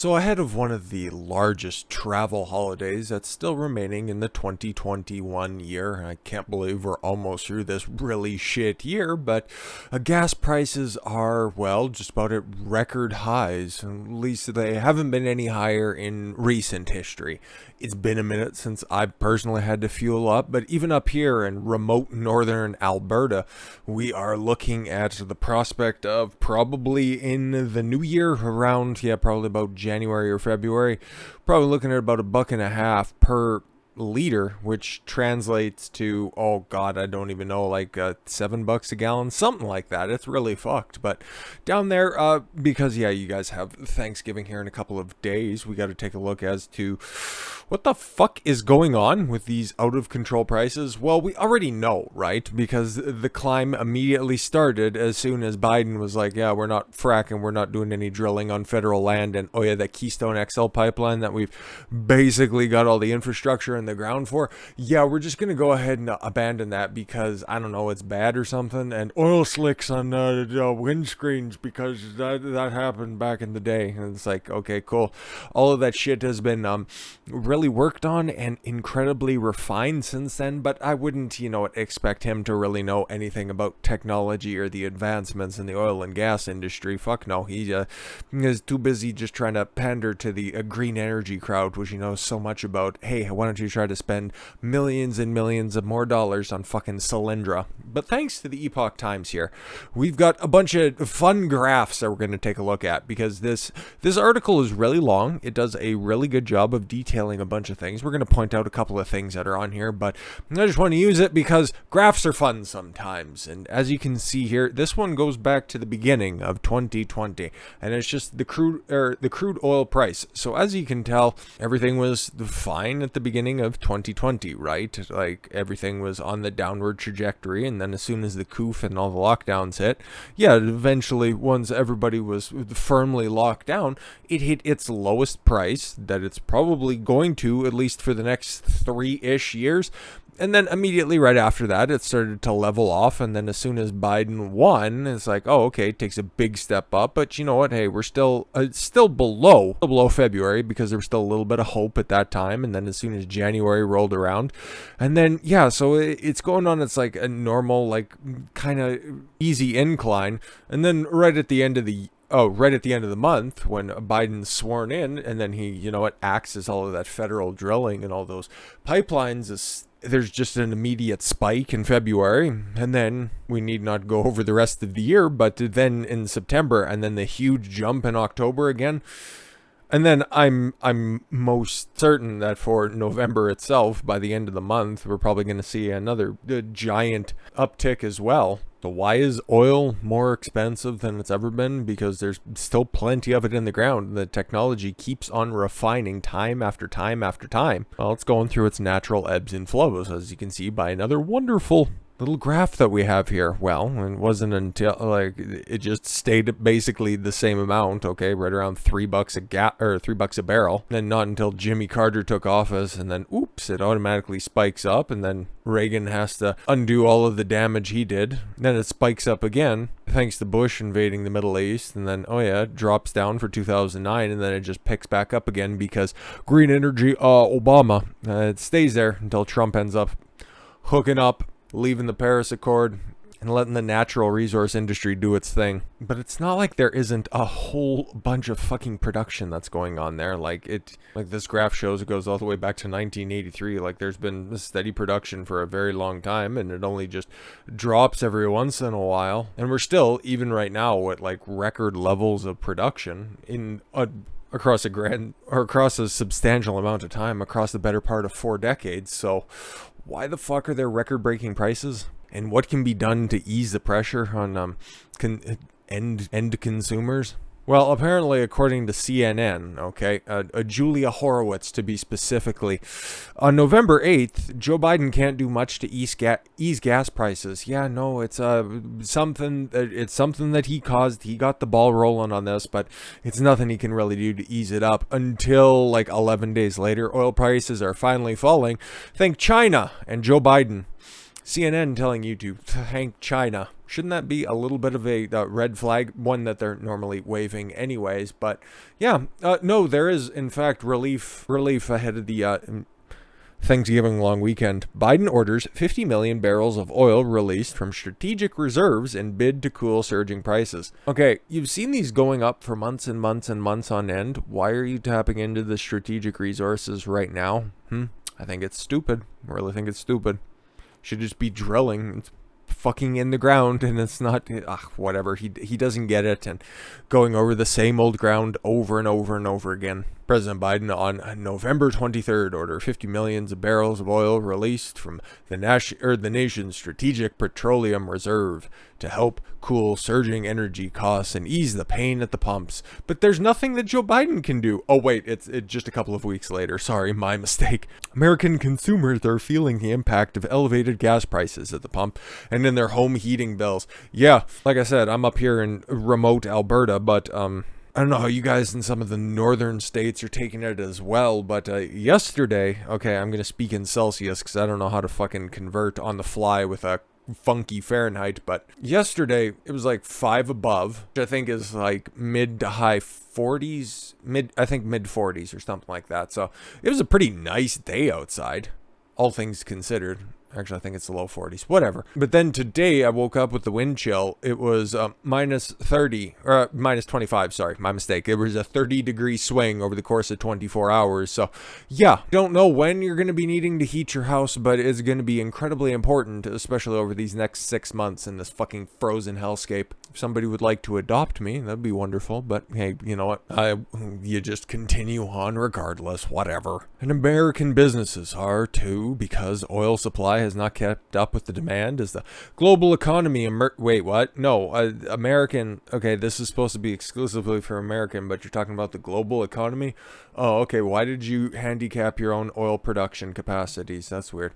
So ahead of one of the largest travel holidays that's still remaining in the 2021 year, I can't believe we're almost through this really shit year, but gas prices are, well, just about at record highs. At least they haven't been any higher in recent history. It's been a minute since I've personally had to fuel up, but even up here in remote northern Alberta, we are looking at the prospect of probably in the new year around, probably about January or February, probably looking at about $1.50 per liter, which translates to, oh god, I don't even know, like $7 a gallon, something like that. It's really fucked. But down there, because you guys have Thanksgiving here in a couple of days, we got to take a look as to what the fuck is going on with these out of control prices. Well, we already know, right? Because the climb immediately started as soon as Biden was like, yeah, we're not fracking, we're not doing any drilling on federal land, and oh yeah, that Keystone XL pipeline that we've basically got all the infrastructure in the ground for, yeah, we're just gonna go ahead and abandon that because I don't know, it's bad or something. And oil slicks on windscreens because that happened back in the day. And it's like, okay, cool. All of that shit has been really worked on and incredibly refined since then, but I wouldn't, expect him to really know anything about technology or the advancements in the oil and gas industry. Fuck no, he is too busy just trying to pander to the green energy crowd, which he knows so much about. Hey, why don't you try to spend millions and millions of more dollars on fucking Solyndra? But thanks to the Epoch Times here, we've got a bunch of fun graphs that we're going to take a look at, because this article is really long. It does a really good job of detailing a bunch of things. We're going to point out a couple of things that are on here, but I just want to use it because graphs are fun sometimes. And as you can see here, this one goes back to the beginning of 2020, and it's just the crude oil price. So as you can tell, everything was fine at the beginning of 2020, right? Like everything was on the downward trajectory, and then as soon as the coof and all the lockdowns hit, eventually once everybody was firmly locked down, it hit its lowest price that it's probably going to, at least for the next 3-ish years. And then immediately right after that, it started to level off. And then as soon as Biden won, it's like, oh, okay, it takes a big step up. But you know what? Hey, we're still below February, because there was still a little bit of hope at that time. And then as soon as January rolled around, and then, so it's going on. It's like a normal, like kind of easy incline. And then right at the end of the month, when Biden's sworn in, and then he, axes all of that federal drilling and all those pipelines, there's just an immediate spike in February, and then we need not go over the rest of the year, but then in September, and then the huge jump in October again. And then I'm most certain that for November itself, by the end of the month, we're probably going to see another giant uptick as well. So why is oil more expensive than it's ever been? Because there's still plenty of it in the ground. The technology keeps on refining time after time after time. Well, it's going through its natural ebbs and flows, as you can see by another wonderful little graph that we have here. Well, it wasn't until it just stayed basically the same amount, okay, right around $3 a barrel. And not until Jimmy Carter took office, and then oops, it automatically spikes up, and then Reagan has to undo all of the damage he did. Then it spikes up again thanks to Bush invading the Middle East, and then it drops down for 2009, and then it just picks back up again because green energy, Obama. It stays there until Trump ends up hooking up, leaving the Paris Accord, and letting the natural resource industry do its thing. But it's not like there isn't a whole bunch of fucking production that's going on there. Like this graph shows, it goes all the way back to 1983. Like there's been steady production for a very long time, and it only just drops every once in a while. And we're still, even right now, at like record levels of production across a substantial amount of time, across the better part of 4 decades. So why the fuck are there record-breaking prices? And what can be done to ease the pressure on end consumers? Well, apparently, according to CNN, Julia Horowitz to be specifically, on November 8th, Joe Biden can't do much to ease gas prices. Yeah, no, it's something that he caused. He got the ball rolling on this, but it's nothing he can really do to ease it up until like 11 days later. Oil prices are finally falling. Thank China and Joe Biden. CNN telling you to thank China. Shouldn't that be a little bit of a red flag, one that they're normally waving anyways? But yeah, no, there is in fact relief ahead of the Thanksgiving long weekend. Biden orders 50 million barrels of oil released from strategic reserves in bid to cool surging prices. Okay, you've seen these going up for months and months and months on end. Why are you tapping into the strategic resources right now? I think it's stupid. I really think it's stupid. Should just be drilling. It's fucking in the ground, and it's not whatever. He doesn't get it, and going over the same old ground over and over and over again. President Biden on November 23rd ordered 50 million barrels of oil released from the nation's Strategic Petroleum Reserve to help cool surging energy costs and ease the pain at the pumps. But there's nothing that Joe Biden can do. Oh wait, it's just a couple of weeks later. Sorry, my mistake. American consumers are feeling the impact of elevated gas prices at the pump and in their home heating bills. Yeah, like I said, I'm up here in remote Alberta, but I don't know how you guys in some of the northern states are taking it as well, but yesterday, okay, I'm going to speak in Celsius because I don't know how to fucking convert on the fly with a funky Fahrenheit, but yesterday it was like 5 above, which I think is like mid to high 40s, I think mid 40s or something like that. So it was a pretty nice day outside, all things considered. Actually, I think it's the low 40s, whatever. But then today I woke up with the wind chill. It was minus 30, or minus 25, sorry, my mistake. It was a 30-degree swing over the course of 24 hours. So yeah, don't know when you're going to be needing to heat your house, but it's going to be incredibly important, especially over these next 6 months in this fucking frozen hellscape. If somebody would like to adopt me, that'd be wonderful. But hey, you know what? You just continue on regardless, whatever. And American businesses are too, because oil supply has not kept up with the demand as the global economy wait, what? No, American, okay, this is supposed to be exclusively for American, but you're talking about the global economy? Oh, okay, why did you handicap your own oil production capacities? That's weird.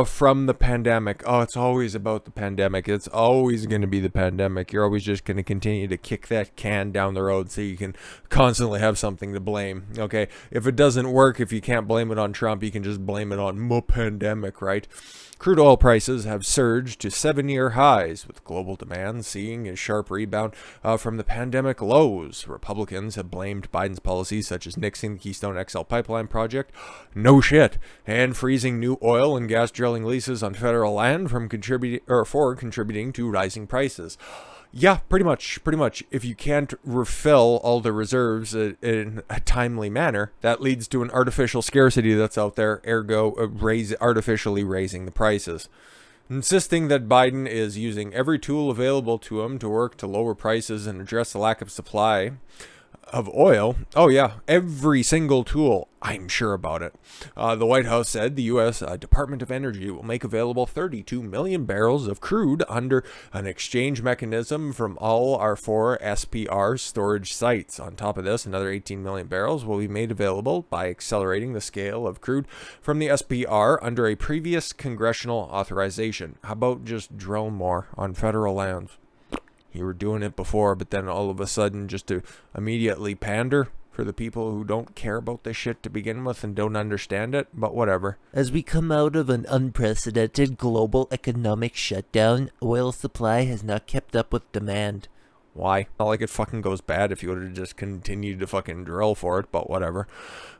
From the pandemic. Oh, it's always about the pandemic. It's always going to be the pandemic. You're always just going to continue to kick that can down the road so you can constantly have something to blame. Okay, if it doesn't work, if you can't blame it on Trump, you can just blame it on the pandemic, right? Crude oil prices have surged to 7-year highs, with global demand seeing a sharp rebound from the pandemic lows. Republicans have blamed Biden's policies such as nixing the Keystone XL pipeline project, no shit, and freezing new oil and gas drilling leases on federal land for contributing to rising prices. Yeah, pretty much. If you can't refill all the reserves in a timely manner, that leads to an artificial scarcity that's out there, ergo artificially raising the prices. Insisting that Biden is using every tool available to him to work to lower prices and address the lack of supply of oil. Oh yeah, every single tool. I'm sure about it. The White House said the U.S. Department of Energy will make available 32 million barrels of crude under an exchange mechanism from all our 4 SPR storage sites. On top of this, another 18 million barrels will be made available by accelerating the scale of crude from the SPR under a previous congressional authorization. How about just drill more on federal lands? You were doing it before, but then all of a sudden just to immediately pander for the people who don't care about this shit to begin with and don't understand it, but whatever. As we come out of an unprecedented global economic shutdown, oil supply has not kept up with demand. Why? Not like it fucking goes bad if you would have just continued to fucking drill for it, but whatever.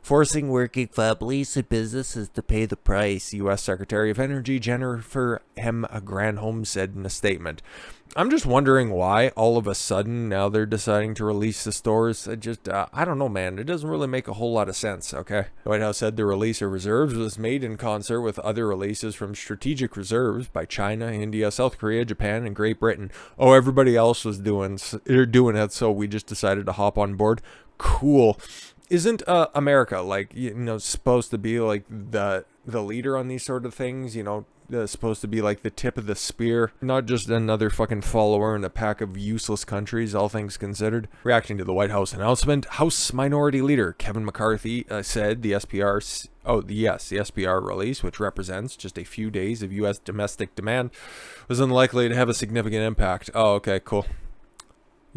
Forcing working families and businesses to pay the price, U.S. Secretary of Energy Jennifer M. Granholm said in a statement. I'm just wondering why all of a sudden now they're deciding to release the stores. I don't know, man. It doesn't really make a whole lot of sense, okay? The White House said the release of reserves was made in concert with other releases from strategic reserves by China, India, South Korea, Japan, and Great Britain. Oh, everybody else was doing it, so we just decided to hop on board. Cool. Isn't America, like, supposed to be like the leader on these sort of things, supposed to be like the tip of the spear, not just another fucking follower in a pack of useless countries, all things considered? Reacting to the White House announcement, House Minority Leader Kevin McCarthy said the SPR release, which represents just a few days of U.S. domestic demand, was unlikely to have a significant impact. Oh, okay, cool.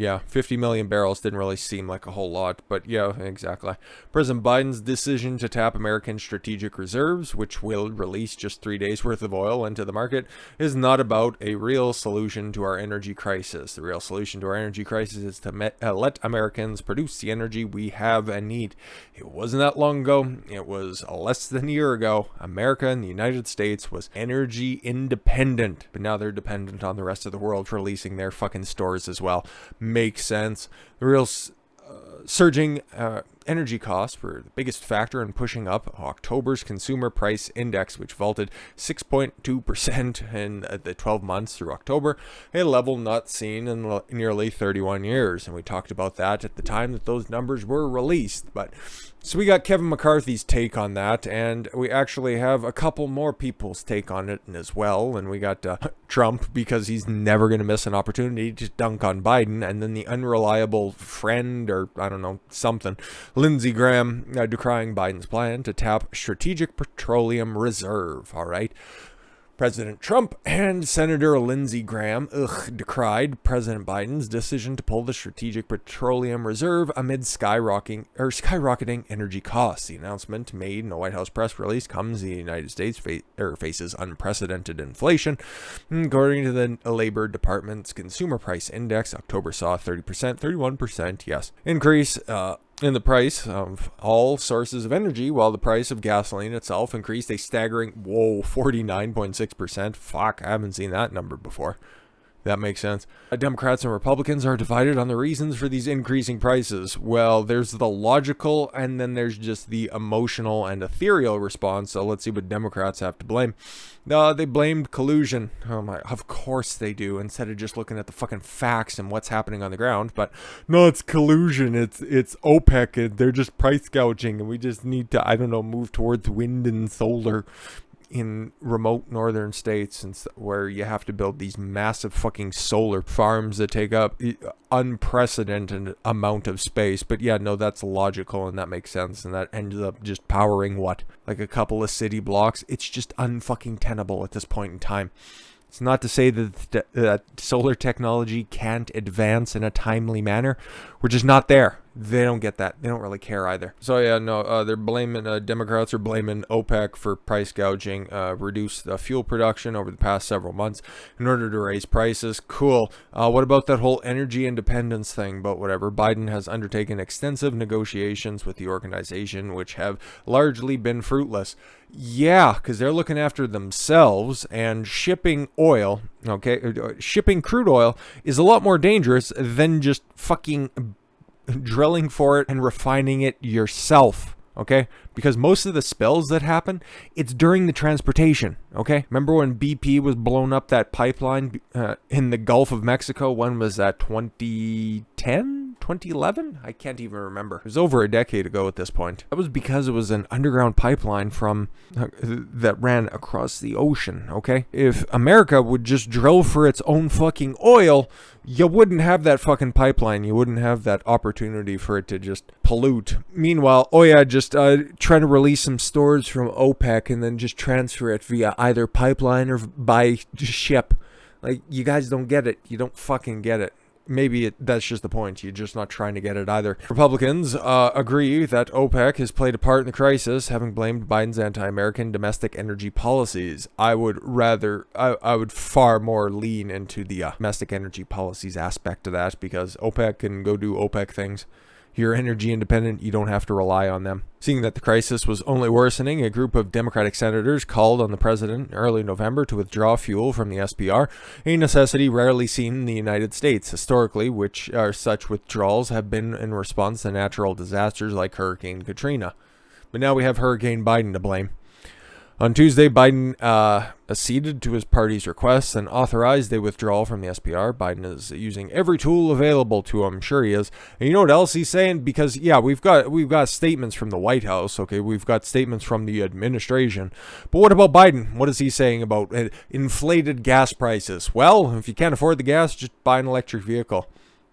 Yeah, 50 million barrels didn't really seem like a whole lot, but yeah, exactly. President Biden's decision to tap American strategic reserves, which will release just 3 days worth of oil into the market, is not about a real solution to our energy crisis. The real solution to our energy crisis is to let Americans produce the energy we have and need. It wasn't that long ago. It was less than a year ago. America and the United States was energy independent, but now they're dependent on the rest of the world releasing their fucking stores as well. Makes sense. The real surging energy costs were the biggest factor in pushing up October's consumer price index, which vaulted 6.2% in the 12 months through October, a level not seen in nearly 31 years. And we talked about that at the time that those numbers were released. But so we got Kevin McCarthy's take on that, and we actually have a couple more people's take on it as well. And we got Trump, because he's never going to miss an opportunity to dunk on Biden, and then the unreliable friend, or I don't know, something, Lindsey Graham, decrying Biden's plan to tap Strategic Petroleum Reserve. All right. President Trump and Senator Lindsey Graham decried President Biden's decision to pull the Strategic Petroleum Reserve amid skyrocketing energy costs. The announcement made in a White House press release comes as the United States faces unprecedented inflation. According to the Labor Department's Consumer Price Index, October saw a 31% increase in the price of all sources of energy, while the price of gasoline itself increased a staggering, 49.6%. Fuck, I haven't seen that number before. That makes sense. Democrats and Republicans are divided on the reasons for these increasing prices. Well, there's the logical, and then there's just the emotional and ethereal response. So let's see what Democrats have to blame. They blamed collusion. Oh my, of course they do, instead of just looking at the fucking facts and what's happening on the ground. But no, it's collusion. It's OPEC. And they're just price gouging, and we just need to, I don't know, move towards wind and solar in remote northern states, and where you have to build these massive fucking solar farms that take up unprecedented amount of space. But yeah, no, that's logical, and that makes sense, and that ends up just powering what, like a couple of city blocks. It's just unfucking tenable at this point in time. It's not to say that solar technology can't advance in a timely manner. We're just not there. They don't get that. They don't really care either. So yeah, no, they're blaming, Democrats are blaming OPEC for price gouging, reduced fuel production over the past several months in order to raise prices. Cool. What about that whole energy independence thing? But whatever. Biden has undertaken extensive negotiations with the organization, which have largely been fruitless. Yeah, because they're looking after themselves, and shipping oil, shipping crude oil is a lot more dangerous than just fucking drilling for it and refining it yourself. Okay, because most of the spills that happen, it's during the transportation. Okay, remember when BP was blown up that pipeline in the Gulf of Mexico? When was that? 2010? 2011? I can't even remember. It was over a decade ago at this point. That was because it was an underground pipeline from that ran across the ocean. Okay, if America would just drill for its own fucking oil, you wouldn't have that fucking pipeline. You wouldn't have that opportunity for it to just pollute. Meanwhile, just try to release some stores from OPEC and then just transfer it via either pipeline or by ship. Like, you guys don't get it. You don't fucking get it. Maybe that's just the point. You're just not trying to get it either. Republicans agree that OPEC has played a part in the crisis, having blamed Biden's anti-American domestic energy policies. I would far more lean into the domestic energy policies aspect of that, because OPEC can go do OPEC things. You're energy independent, you don't have to rely on them. Seeing that the crisis was only worsening, a group of Democratic senators called on the president in early November to withdraw fuel from the SPR, a necessity rarely seen in the United States. Historically, such withdrawals have been in response to natural disasters like Hurricane Katrina. But now we have Hurricane Biden to blame. On Tuesday, Biden acceded to his party's requests and authorized a withdrawal from the SPR. Biden is using every tool available to him. Sure he is. And you know what else he's saying? Because yeah, we've got statements from the White House. Okay, we've got statements from the administration. But what about Biden? What is he saying about inflated gas prices? Well, if you can't afford the gas, just buy an electric vehicle.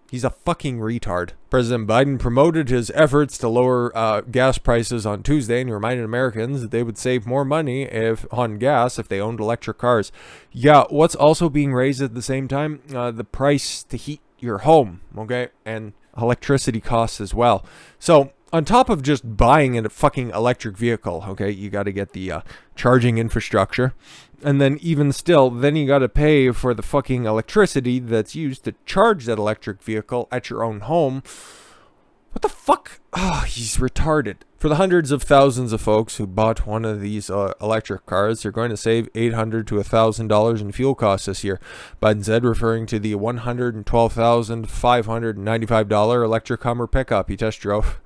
He's a fucking retard. President Biden promoted his efforts to lower gas prices on Tuesday and reminded Americans that they would save more money on gas if they owned electric cars. Yeah, what's also being raised at the same time? The price to heat your home, okay? And electricity costs as well. So on top of just buying a fucking electric vehicle, okay, you got to get the charging infrastructure. And then even still, then you got to pay for the fucking electricity that's used to charge that electric vehicle at your own home. What the fuck? Oh, he's retarded. For the hundreds of thousands of folks who bought one of these electric cars, they're going to save $800 to $1,000 in fuel costs this year. Biden said, referring to the $112,595 electric Hummer pickup he test drove.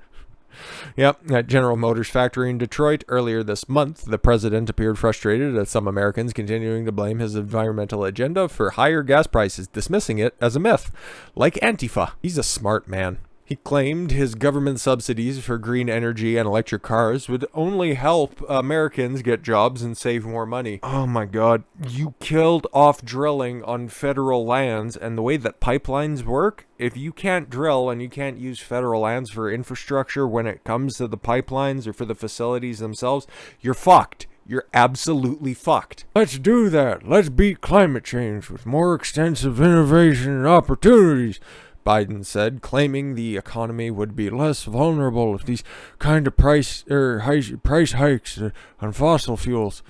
Yep, at General Motors factory in Detroit earlier this month, the president appeared frustrated at some Americans continuing to blame his environmental agenda for higher gas prices, dismissing it as a myth. Like Antifa. He's a smart man. He claimed his government subsidies for green energy and electric cars would only help Americans get jobs and save more money. Oh my god, you killed off drilling on federal lands, and the way that pipelines work, if you can't drill and you can't use federal lands for infrastructure when it comes to the pipelines or for the facilities themselves, you're fucked. You're absolutely fucked. Let's do that. Let's beat climate change with more extensive innovation and opportunities, Biden said, claiming the economy would be less vulnerable if these kind of price hikes on fossil fuels.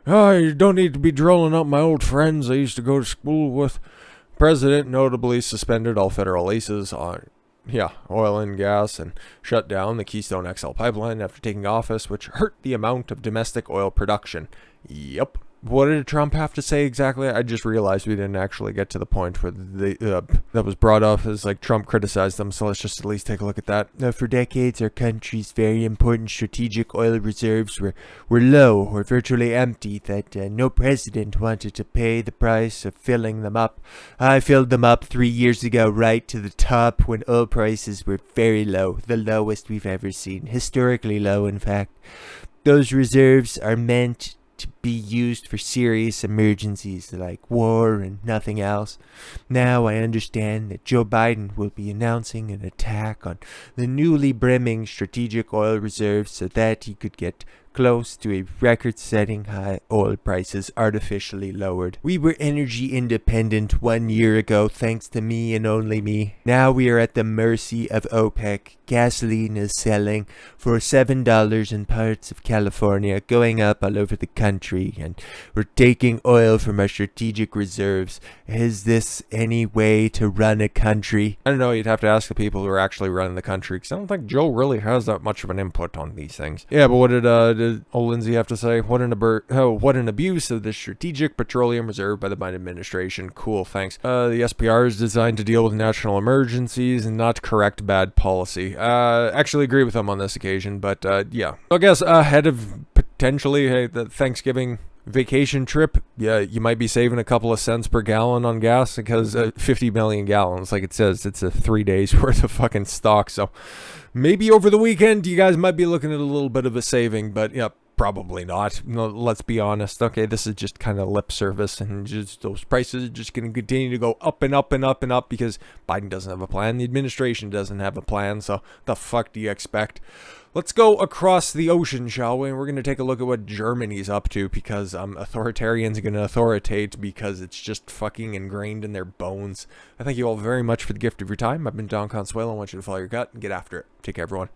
I don't need to be drilling up my old friends I used to go to school with. The president notably suspended all federal leases on oil and gas and shut down the Keystone XL pipeline after taking office, which hurt the amount of domestic oil production. Yep. What did Trump have to say exactly? I just realized we didn't actually get to the point where that was brought up as like Trump criticized them, so let's just at least take a look at that. For decades, our country's very important strategic oil reserves were low or virtually empty, that no president wanted to pay the price of filling them up. I filled them up 3 years ago right to the top when oil prices were very low, the lowest we've ever seen, historically low in fact. Those reserves are meant to be used for serious emergencies like war and nothing else. Now I understand that Joe Biden will be announcing an attack on the newly brimming strategic oil reserves so that he could get close to a record-setting high oil prices artificially lowered. We were energy independent 1 year ago thanks to me and only me. Now we are at the mercy of OPEC. Gasoline is selling for $7 in parts of California, going up all over the country, and we're taking oil from our strategic reserves. Is this any way to run a country? I don't know, you'd have to ask the people who are actually running the country, because I don't think Joe really has that much of an input on these things. Yeah, but what did old Lindsay have to say? What an abuse of the Strategic Petroleum Reserve by the Biden administration. Cool, thanks. The SPR is designed to deal with national emergencies and not correct bad policy. Actually agree with him on this occasion, but yeah. I guess ahead of potentially the Thanksgiving vacation trip, yeah, you might be saving a couple of cents per gallon on gas because 50 million gallons, like it says, it's a 3 days worth of fucking stock. So maybe over the weekend you guys might be looking at a little bit of a saving, but yeah, probably not. No, let's be honest. Okay, this is just kind of lip service, and just those prices are just going to continue to go up and up and up and up because Biden doesn't have a plan. The administration doesn't have a plan. So the fuck do you expect? Let's go across the ocean, shall we? And we're going to take a look at what Germany's up to, because authoritarians are going to authoritate because it's just fucking ingrained in their bones. I thank you all very much for the gift of your time. I've been Don Consuelo. I want you to follow your gut and get after it. Take care, everyone.